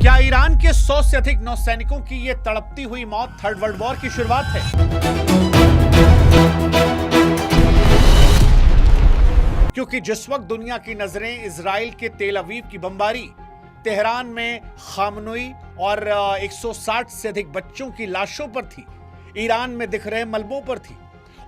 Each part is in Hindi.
क्या ईरान के 100 से अधिक नौसैनिकों की ये तड़पती हुई मौत थर्ड वर्ल्ड वॉर की शुरुआत है? क्योंकि जिस वक्त दुनिया की नजरें इजराइल के तेल अवीव की बमबारी, तेहरान में खामनोई और 160 से अधिक बच्चों की लाशों पर थी, ईरान में दिख रहे मलबों पर थी,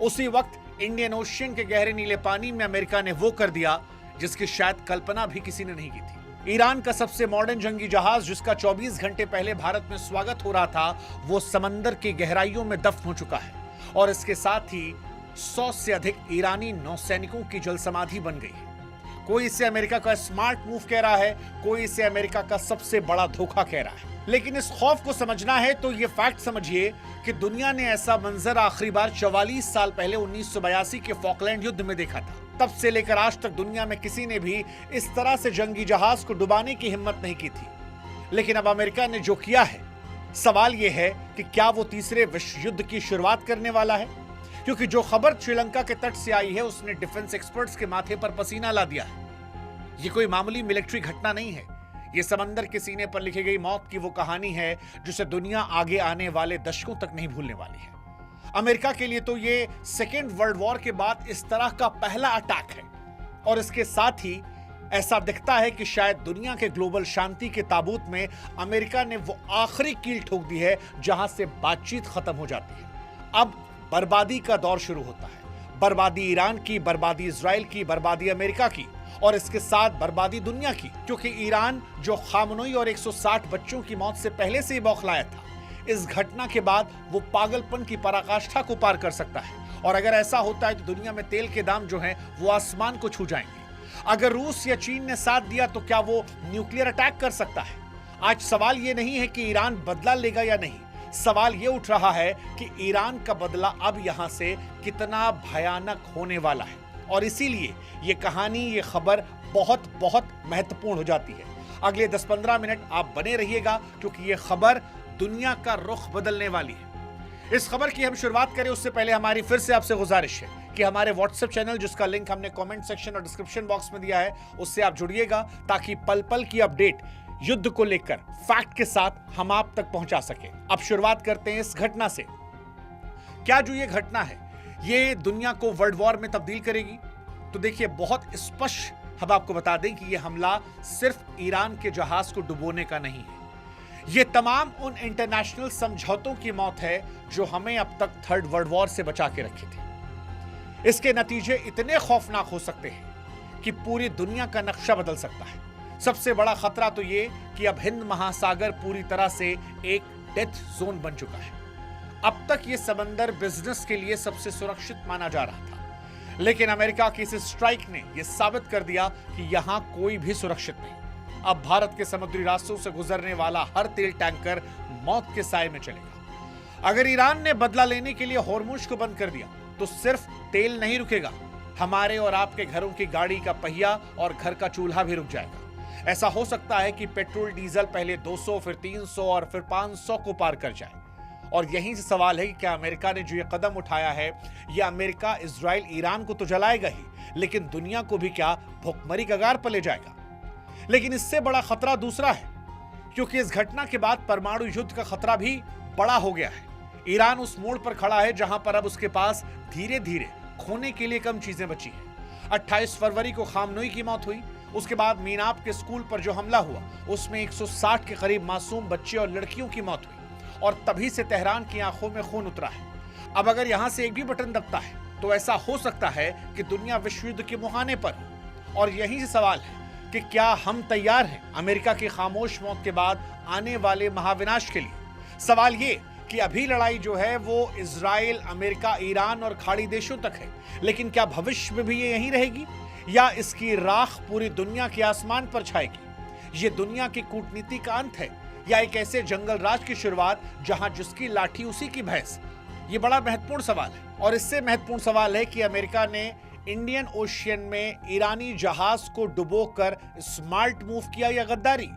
उसी वक्त इंडियन ओशियन के गहरे नीले पानी में अमेरिका ने वो कर दिया जिसकी शायद कल्पना भी किसी ने नहीं की थी। ईरान का सबसे मॉडर्न जंगी जहाज, जिसका 24 घंटे पहले भारत में स्वागत हो रहा था, वो समंदर की गहराइयों में दफन हो चुका है और इसके साथ ही 100 से अधिक ईरानी नौसैनिकों की जल समाधि बन गई है। कोई इसे अमेरिका का स्मार्ट मूव कह रहा है, कोई इसे अमेरिका का सबसे बड़ा धोखा कह रहा है। लेकिन इस खौफ को समझना है तो ये फैक्ट समझिए कि दुनिया ने ऐसा मंजर आखिरी बार 44 साल पहले 1982 के फॉकलैंड युद्ध में देखा था। तब से लेकर आज तक दुनिया में किसी ने भी इस तरह से जंगी जहाज को डुबाने की हिम्मत नहीं की थी। लेकिन अब अमेरिका ने जो किया है, सवाल यह है कि क्या वो तीसरे विश्व युद्ध की शुरुआत करने वाला है? क्योंकि जो खबर श्रीलंका के तट से आई है, उसने डिफेंस एक्सपर्ट्स के माथे पर पसीना ला दिया है। ये कोई मामूली मिलिट्री घटना नहीं है, ये समंदर के सीने पर लिखी गई मौत की वो कहानी है जिसे दुनिया आगे आने वाले दशकों तक नहीं भूलने वाली है। अमेरिका के लिए तो ये सेकेंड वर्ल्ड वॉर के बाद इस तरह का पहला अटैक है और इसके साथ ही ऐसा दिखता है कि शायद दुनिया के ग्लोबल शांति के ताबूत में अमेरिका ने वो आखिरी कील ठोक दी है जहां से बातचीत खत्म हो जाती है। अब बर्बादी का दौर शुरू होता है, बर्बादी ईरान की, बर्बादी इजराइल की, बर्बादी अमेरिका की और इसके साथ बर्बादी दुनिया की। क्योंकि ईरान जो खामनोई और 160 बच्चों की मौत से पहले से ही बौखलाया था, इस घटना के बाद वो पागलपन की पराकाष्ठा को पार कर सकता है और अगर ऐसा होता है तो दुनिया में तेल के दाम जो हैं वो आसमान को छू जाएंगे। अगर रूस या चीन ने साथ दिया तो क्या वो न्यूक्लियर अटैक कर सकता है? आज सवाल ये नहीं है कि ईरान बदला लेगा या नहीं, सवाल ये उठ रहा है कि ईरान का बदला अब यहां से कितना भयानक होने वाला है और इसीलिए ये कहानी, ये खबर बहुत बहुत महत्वपूर्ण हो जाती है। अगले 10-15 मिनट आप बने रहिएगा क्योंकि ये खबर दुनिया का रुख बदलने वाली है। इस खबर की हम शुरुआत करें उससे पहले हमारी फिर से आपसे गुजारिश है कि हमारे व्हाट्सएप चैनल, जिसका लिंक हमने कमेंट सेक्शन और डिस्क्रिप्शन बॉक्स में दिया है, उससे आप जुड़िएगा ताकि पल पल की अपडेट युद्ध को लेकर फैक्ट के साथ हम आप तक पहुंचा सके। अब शुरुआत करते हैं इस घटना से। क्या जो ये घटना है ये दुनिया को वर्ल्ड वॉर में तब्दील करेगी? तो देखिए, बहुत स्पष्ट हम आपको बता दें कि यह हमला सिर्फ ईरान के जहाज को डुबोने का नहीं है, ये तमाम उन इंटरनेशनल समझौतों की मौत है जो हमें अब तक थर्ड वर्ल्ड वॉर से बचा के रखे थे। इसके नतीजे इतने खौफनाक हो सकते हैं कि पूरी दुनिया का नक्शा बदल सकता है। सबसे बड़ा खतरा तो ये कि अब हिंद महासागर पूरी तरह से एक डेथ जोन बन चुका है। अब तक ये समंदर बिजनेस के लिए सबसे सुरक्षित माना जा रहा था, लेकिन अमेरिका की इस स्ट्राइक ने यह साबित कर दिया कि यहां कोई भी सुरक्षित नहीं। अब भारत के समुद्री रास्तों से गुजरने वाला हर तेल टैंकर मौत के साए में चलेगा। अगर ईरान ने बदला लेने के लिए होर्मुज को बंद कर दिया तो सिर्फ तेल नहीं रुकेगा, हमारे और आपके घरों की गाड़ी का पहिया और घर का चूल्हा भी रुक जाएगा। ऐसा हो सकता है कि पेट्रोल डीजल पहले 200, फिर 300 और फिर 500 को पार कर जाए। और यहीं से सवाल है कि क्या अमेरिका ने जो ये कदम उठाया है, यह अमेरिका इजराइल ईरान को तो जलाएगा ही, लेकिन दुनिया को भी क्या भुखमरी कगार पर ले जाएगा? लेकिन इससे बड़ा खतरा दूसरा है, क्योंकि इस घटना के बाद परमाणु युद्ध का खतरा भी बड़ा हो गया है। ईरान उस मोड़ पर खड़ा है जहां पर अब उसके पास धीरे धीरे खोने के लिए कम चीजें बची हैं। 28 फरवरी को खामनोई की मौत हुई, उसके बाद मीनाप के स्कूल पर जो हमला हुआ उसमें 160 के करीब मासूम बच्चे और लड़कियों की मौत हुई और तभी से तेहरान की आंखों में खून उतरा है। अब अगर यहां से एक भी बटन दबता है तो ऐसा हो सकता है कि दुनिया विश्व युद्ध के मुहाने पर हो। और यहीं से सवाल है कि क्या हम तैयार हैं अमेरिका की खामोश मौत के बाद आने वाले महाविनाश के लिए? सवाल ये कि अभी लड़ाई जो है वो इजराइल, अमेरिका, ईरान और खाड़ी देशों तक है, लेकिन क्या भविष्य में भी ये यहीं रहेगी या इसकी राख पूरी दुनिया के आसमान पर छाएगी? ये दुनिया की कूटनीति का अंत है या एक ऐसे जंगल राज की शुरुआत जहां जिसकी लाठी उसी की भैंस? ये बड़ा महत्वपूर्ण सवाल है और इससे महत्वपूर्ण सवाल है कि अमेरिका ने इंडियन ओशियन में ईरानी जहाज को डुबोकर स्मार्ट मूव किया या गद्दारी?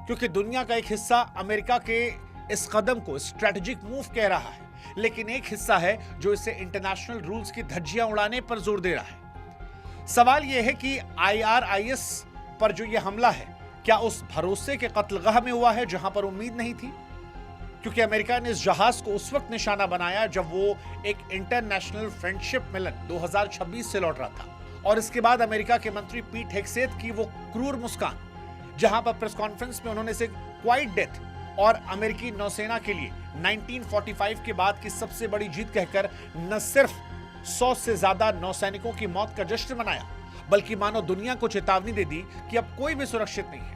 क्योंकि दुनिया का एक हिस्सा अमेरिका के इस कदम को स्ट्रेटेजिक मूव कह रहा है, लेकिन एक हिस्सा है जो इसे इंटरनेशनल रूल्स की धज्जियां उड़ाने पर जोर दे रहा है। सवाल यह है कि IRIS पर जो यह हमला है, क्या उस भरोसे के कत्लगाह में हुआ है जहां पर उम्मीद नहीं थी? क्योंकि अमेरिका ने इस जहाज को उस वक्त निशाना बनाया जब वो एक इंटरनेशनल फ्रेंडशिप मिलन 2026 से लौट रहा था। और इसके बाद अमेरिका के मंत्री पीट हेग्सेथ की वो क्रूर मुस्कान, जहां पर प्रेस कॉन्फ्रेंस में उन्होंने इसे क्वाइट डेथ और अमेरिकी नौसेना के लिए 1945 के बाद की सबसे बड़ी जीत कहकर न सिर्फ 100 से ज्यादा नौसैनिकों की मौत का जश्न मनाया, बल्कि मानो दुनिया को चेतावनी दे दी कि अब कोई भी सुरक्षित नहीं है।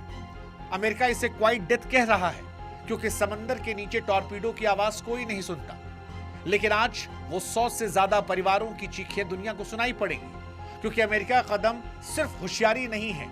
अमेरिका इसे क्वाइट डेथ कह रहा है क्योंकि समंदर के नीचे टॉर्पीडो की आवाज कोई नहीं सुनता, लेकिन आज वो 100 से ज्यादा परिवारों की चीखें दुनिया को सुनाई पड़ेगी, क्योंकि अमेरिका का कदम सिर्फ होशियारी नहीं है,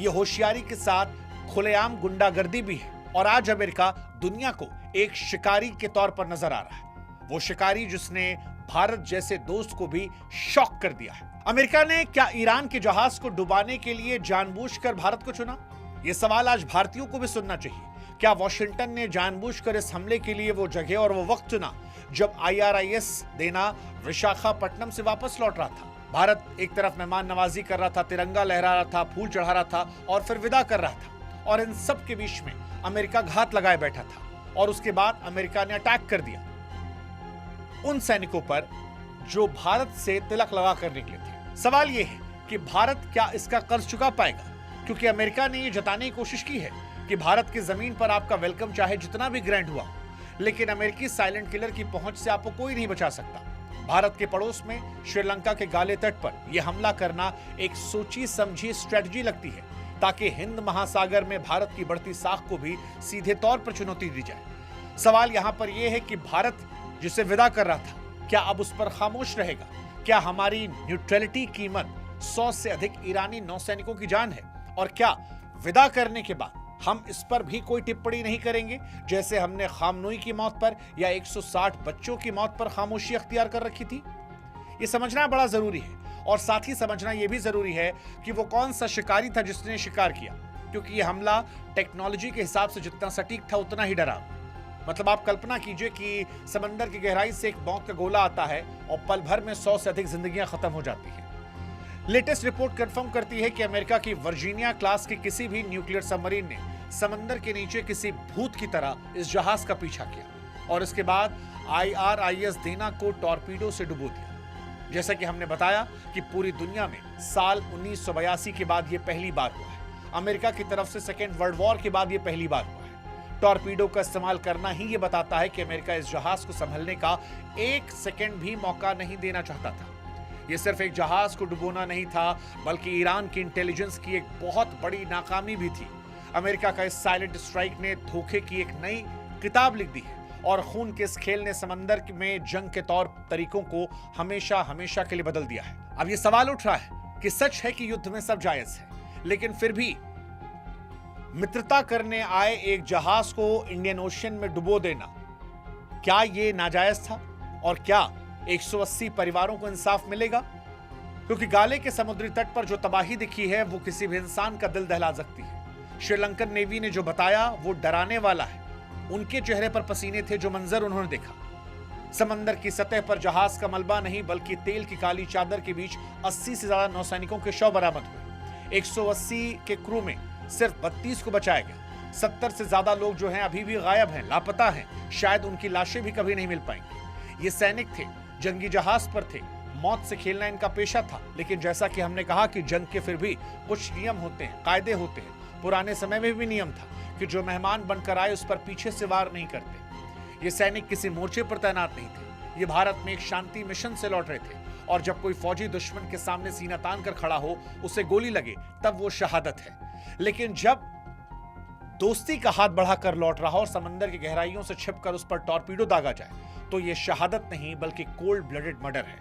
ये होशियारी के साथ खुलेआम गुंडागर्दी भी है। और आज अमेरिका दुनिया को एक शिकारी के तौर पर नजर आ रहा है, वो शिकारी जिसने भारत जैसे दोस्त को भी शॉक कर दिया है। अमेरिका ने क्या ईरान के जहाज को डुबाने के लिए जानबूझकर भारत को चुना? यह सवाल आज भारतीयों को भी सुनना चाहिए। क्या वॉशिंगटन ने जानबूझकर इस हमले के लिए वो जगह और वो वक्त चुना जब IRIS देना विशाखापट्टनम से वापस लौट रहा था? भारत एक तरफ मेहमान नवाजी कर रहा था, तिरंगा लहरा रहा था, फूल चढ़ा रहा था और फिर विदा कर रहा था, और इन सब के बीच में अमेरिका घात लगाए बैठा था। और उसके बाद अमेरिका ने अटैक कर दिया उन सैनिकों पर जो भारत से तिलक लगा कर निकले थे। सवाल यह है कि भारत क्या इसका कर्ज चुका पाएगा? क्योंकि अमेरिका ने यह जताने की कोशिश की है कि भारत की जमीन पर आपका वेलकम चाहे जितना भी ग्रैंड हुआ, लेकिन अमेरिकी साइलेंट किलर की पहुंच से आपको कोई नहीं बचा सकता। भारत के पड़ोस में श्रीलंका के गाले तट पर यह हमला करना एक सोची समझी स्ट्रेटजी लगती है, ताकि हिंद महासागर में भारत की बढ़ती साख को भी सीधे तौर पर चुनौती दी जाए। सवाल यहां पर यह है कि भारत जिसे विदा कर रहा था, क्या अब उस पर खामोश रहेगा? क्या हमारी न्यूट्रलिटी कीमत 100 से अधिक ईरानी नौसैनिकों की जान है? और क्या विदा करने के बाद हम इस पर भी कोई टिप्पणी नहीं करेंगे, जैसे हमने खामनोई की मौत पर या 160 बच्चों की मौत पर खामोशी अख्तियार कर रखी थी? ये समझना बड़ा जरूरी है, और साथ ही समझना यह भी जरूरी है कि वो कौन सा शिकारी था जिसने शिकार किया, क्योंकि यह हमला टेक्नोलॉजी के हिसाब से जितना सटीक था उतना ही डरावना। मतलब आप कल्पना कीजिए कि समंदर की गहराई से एक मौत का गोला आता है और पल भर में 100 से अधिक जिंदगियां खत्म हो जाती हैं। लेटेस्ट रिपोर्ट कंफर्म करती है कि अमेरिका की वर्जीनिया क्लास की किसी भी न्यूक्लियर सबमरीन ने समंदर के नीचे किसी भूत की तरह इस जहाज का पीछा किया और इसके बाद IRIS देना को टॉर्पीडो से डुबो दिया। जैसा कि हमने बताया कि पूरी दुनिया में साल 1982 के बाद यह पहली बार हुआ है। अमेरिका की तरफ से सेकेंड वर्ल्ड वॉर के बाद यह पहली बार हुआ है। टॉर्पीडो का इस्तेमाल करना ही यह बताता है कि अमेरिका इस जहाज को संभलने का एक सेकेंड भी मौका नहीं देना चाहता था। यह सिर्फ एक जहाज को डुबोना नहीं था, बल्कि ईरान की इंटेलिजेंस की एक बहुत बड़ी नाकामी भी थी। अमेरिका का इस साइलेंट स्ट्राइक ने धोखे की एक नई किताब लिख दी है और खून के इस खेल ने समंदर में जंग के तौर तरीकों को हमेशा हमेशा के लिए बदल दिया है। अब यह सवाल उठ रहा है कि सच है कि युद्ध में सब जायज है, लेकिन फिर भी मित्रता करने आए एक जहाज को इंडियन ओशन में डुबो देना, क्या यह नाजायज था? और क्या 180 परिवारों को इंसाफ मिलेगा? क्योंकि गाले के समुद्री तट पर जो तबाही दिखी है वो किसी भी इंसान का दिल दहला सकती है। श्रीलंकन नेवी ने जो बताया वो डराने वाला है। उनके चेहरे पर पसीने थे जो मंजर उन्होंने देखा। समंदर की सतह पर जहाज का मलबा नहीं, बल्कि तेल की काली चादर के बीच 80 से ज्यादा नौसैनिकों के शव बरामद हुए। 180 के क्रू में सिर्फ 32 को बचाया गया। 70 से ज्यादा लोग जो हैं अभी भी गायब हैं, लापता हैं। शायद उनकी लाशें भी कभी नहीं मिल पाएंगी। ये सैनिक थे, जंगी जहाज पर थे, मौत से खेलना इनका पेशा था। लेकिन जैसा कि हमने कहा कि जंग के फिर भी कुछ नियम होते हैं, कायदे होते हैं। पुराने समय में भी नियम था कि जो मेहमान बनकर आए उस पर पीछे से वार नहीं करते। ये सैनिक किसी मोर्चे पर तैनात नहीं थे। ये भारत में एक शांति मिशन से लौट रहे थे, और जब कोई फौजी दुश्मन के सामने सीना तान कर खड़ा हो, उसे गोली लगे, तब वो शहादत है। लेकिन जब दोस्ती का हाथ बढ़ाकर लौट रहा और समंदर की गहराइयों से छिपकर उस पर टॉर्पीडो दागा जाए, तो ये शहादत नहीं बल्कि कोल्ड ब्लडेड मर्डर है।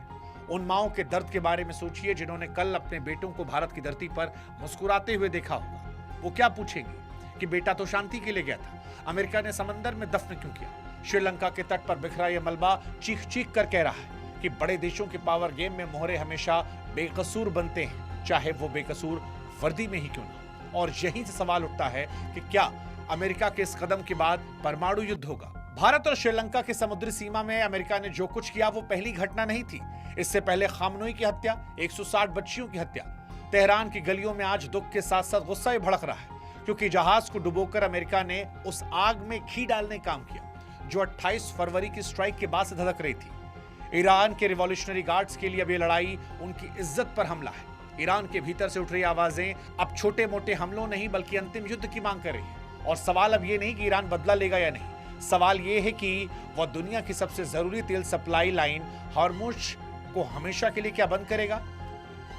उन माओं के दर्द के बारे में सोचिए जिन्होंने कल अपने बेटों को भारत की धरती पर मुस्कुराते हुए देखा होगा। वो क्या पूछेंगी कि बेटा तो शांति के लिए गया था, अमेरिका ने समंदर में दफन क्यों किया? श्रीलंका के तट पर बिखरा यह मलबा चीख चीख कर कह रहा है कि बड़े देशों के पावर गेम में मोहरे हमेशा बेकसूर बनते हैं, चाहे वो बेकसूर वर्दी में ही क्यों ना। और यहीं से सवाल उठता है कि क्या अमेरिका के इस कदम के बाद परमाणु युद्ध होगा? भारत और श्रीलंका की समुद्री सीमा में अमेरिका ने जो कुछ किया वो पहली घटना नहीं थी। इससे पहले खामनोई की हत्या, 160 बच्चियों की हत्या। तेहरान की गलियों में आज दुख के साथ साथ गुस्सा भी भड़क रहा है, क्योंकि जहाज को डुबोकर अमेरिका ने उस आग में घी डालने का काम किया जो 28 फरवरी की स्ट्राइक के बाद से धधक रही थी। ईरान के रिवॉल्यूशनरी गार्ड्स के लिए अब ये लड़ाई उनकी इज्जत पर हमला है। ईरान के भीतर से उठ रही आवाजें अब छोटे मोटे हमलों नहीं बल्कि अंतिम युद्ध की मांग कर रही है। और सवाल अब ये नहीं कि ईरान बदला लेगा या नहीं, सवाल ये है कि वह दुनिया की सबसे जरूरी तेल सप्लाई लाइन हॉर्मुज को हमेशा के लिए क्या बंद करेगा।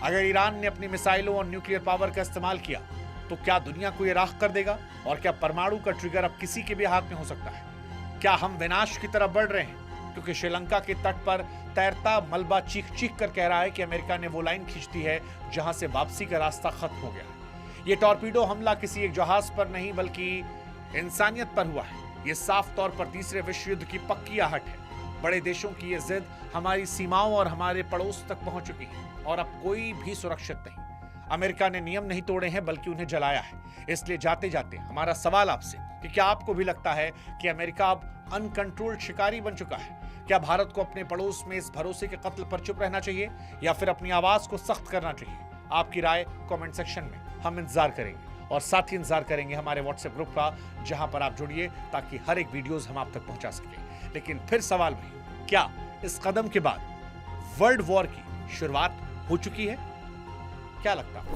अगर ईरान ने अपनी मिसाइलों और न्यूक्लियर पावर का इस्तेमाल किया तो क्या दुनिया को यह राख कर देगा? और क्या परमाणु का ट्रिगर अब किसी के भी हाथ में हो सकता है? क्या हम विनाश की तरफ बढ़ रहे हैं? क्योंकि श्रीलंका के तट पर तैरता मलबा चीख चीख कर कह रहा है कि अमेरिका ने वो लाइन खींच दी है जहां से वापसी का रास्ता खत्म हो गया है। ये टॉर्पीडो हमला किसी एक जहाज पर नहीं बल्कि इंसानियत पर हुआ है। ये साफ तौर पर तीसरे विश्व युद्ध की पक्की आहट है। बड़े देशों की ये जिद हमारी सीमाओं और हमारे पड़ोस तक पहुंच चुकी है और अब कोई भी सुरक्षित नहीं। अमेरिका ने नियम नहीं तोड़े हैं बल्कि उन्हें जलाया है। इसलिए जाते जाते हमारा सवाल आपसे कि क्या आपको भी लगता है कि अमेरिका अब अनकंट्रोल्ड शिकारी बन चुका है? क्या भारत को अपने पड़ोस में इस भरोसे के कत्ल पर चुप रहना चाहिए या फिर अपनी आवाज को सख्त करना चाहिए? आपकी राय कमेंट सेक्शन में हम इंतजार करेंगे और साथ ही इंतजार करेंगे हमारे व्हाट्सएप ग्रुप का, जहां पर आप जुड़िए ताकि हर एक वीडियोस हम आप तक पहुंचा सकें। लेकिन फिर सवाल भाई, क्या इस कदम के बाद वर्ल्ड वॉर की शुरुआत हो चुकी है? क्या लगता है?